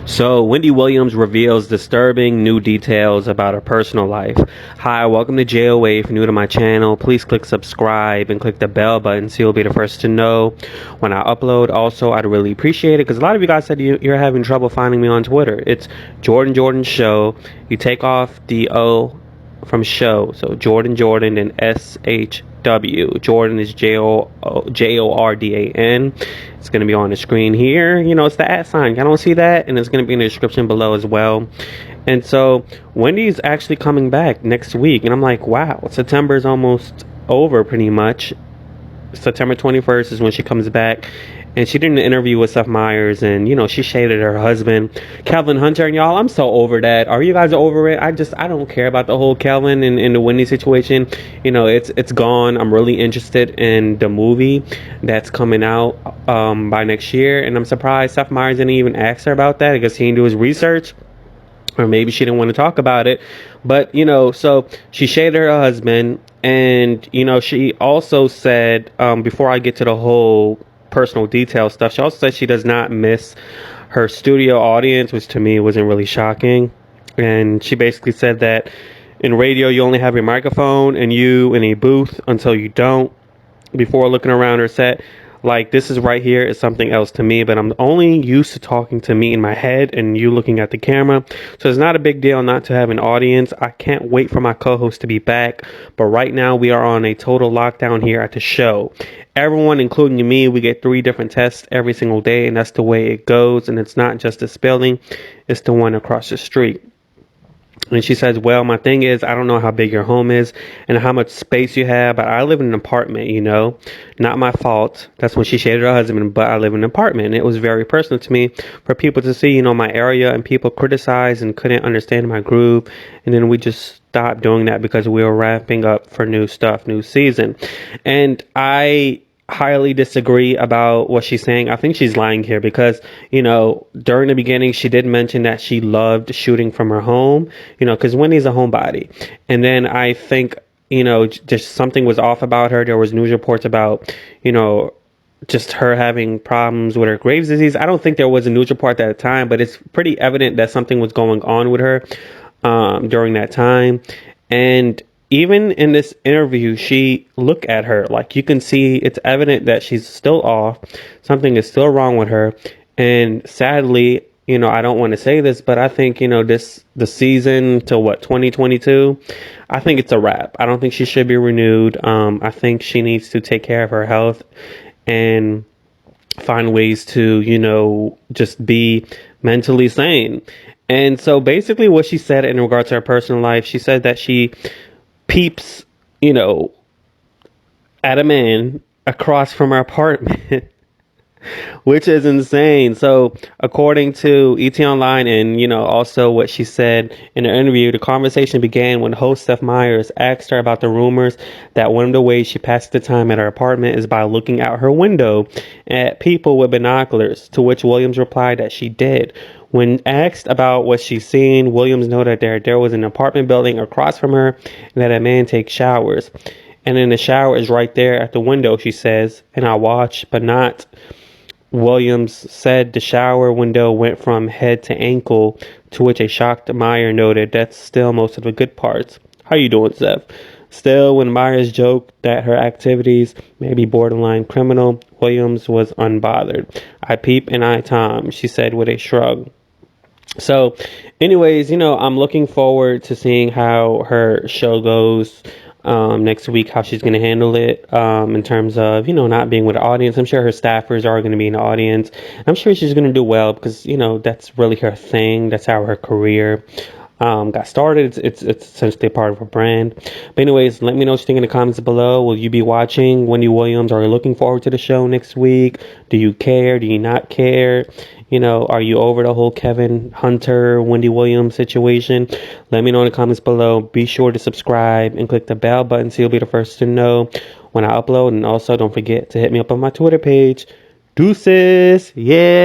So, Wendy Williams reveals disturbing new details about her personal life. Hi, welcome to JOA. If you're new to my channel, please click subscribe and click the bell button so you'll be the first to know when I upload. Also, I'd really appreciate it because a lot of you guys said you're having trouble finding me on Twitter. It's Jordan Show. You take off the O from show. So, Jordan and SHW. Jordan is JORDAN. It's going to be on the screen here. You know, it's the @ sign. I don't see that, and it's going to be in the description below as well. And so Wendy's actually coming back next week, and I'm like, wow, September is almost over pretty much. September 21st is when she comes back, and she did an interview with Seth Meyers, and you know, she shaded her husband Kelvin Hunter. And y'all, I'm so over that. Are you guys over it? I don't care about the whole Kelvin and the Wendy situation. You know, it's gone. I'm really interested in the movie that's coming out by next year, and I'm surprised Seth Meyers didn't even ask her about that. I guess he didn't do his research, or maybe she didn't want to talk about it. But you know, so she shaded her husband, and you know, she also said, before I get to the whole personal detail stuff, she also said she does not miss her studio audience, which to me wasn't really shocking. And she basically said that in radio you only have your microphone and you in a booth until you don't. Before looking around her set, like, this is right here is something else to me, but I'm only used to talking to me in my head and you looking at the camera. So it's not a big deal not to have an audience. I can't wait for my co-host to be back. But right now we are on a total lockdown here at the show. Everyone, including me, we get 3 different tests every single day, and that's the way it goes. And it's not just this building, it's the one across the street. And she says, well, my thing is, I don't know how big your home is and how much space you have, but I live in an apartment, you know, not my fault. That's when she shaded her husband, but I live in an apartment. And it was very personal to me for people to see, you know, my area, and people criticized and couldn't understand my groove. And then we just stopped doing that because we were wrapping up for new stuff, new season. And I highly disagree about what she's saying. I think she's lying here because, you know, during the beginning she did mention that she loved shooting from her home, you know, because Wendy's a homebody. And then I think, you know, just something was off about her. There was news reports about, you know, just her having problems with her Graves' disease. I don't think there was a news report at that time, but it's pretty evident that something was going on with her during that time. And even in this interview, she look at her, like, you can see it's evident that she's still off. Something is still wrong with her. And sadly, you know, I don't want to say this, but I think, you know, the season till 2022, I think it's a wrap. I don't think she should be renewed. I think she needs to take care of her health and find ways to, you know, just be mentally sane. And so basically what she said in regards to her personal life, she said that she peeps, you know, at a man across from her apartment, which is insane. So according to ET Online, and you know, also what she said in her interview, the conversation began when host Seth Meyers asked her about the rumors that one of the ways she passed the time at her apartment is by looking out her window at people with binoculars, to which Williams replied that she did. When asked about what she's seen, Williams noted that there was an apartment building across from her and that a man takes showers. And then the shower is right there at the window, she says, and I watch, but not. Williams said the shower window went from head to ankle, to which a shocked Meyer noted that's still most of the good parts. How you doing, Seth? Still, when Myers joked that her activities may be borderline criminal, Williams was unbothered. I peep and I Tom, she said with a shrug. So, anyways, you know, I'm looking forward to seeing how her show goes next week, how she's going to handle it in terms of, you know, not being with the audience. I'm sure her staffers are going to be in the audience. I'm sure she's going to do well because, you know, that's really her thing. That's how her career got started. It's essentially a part of her brand. But anyways, let me know what you think in the comments below. Will you be watching Wendy Williams? Are you looking forward to the show next week? Do you care? Do you not care? You know, are you over the whole Kelvin Hunter, Wendy Williams situation? Let me know in the comments below. Be sure to subscribe and click the bell button so you'll be the first to know when I upload. And also, don't forget to hit me up on my Twitter page. Deuces. Yeah.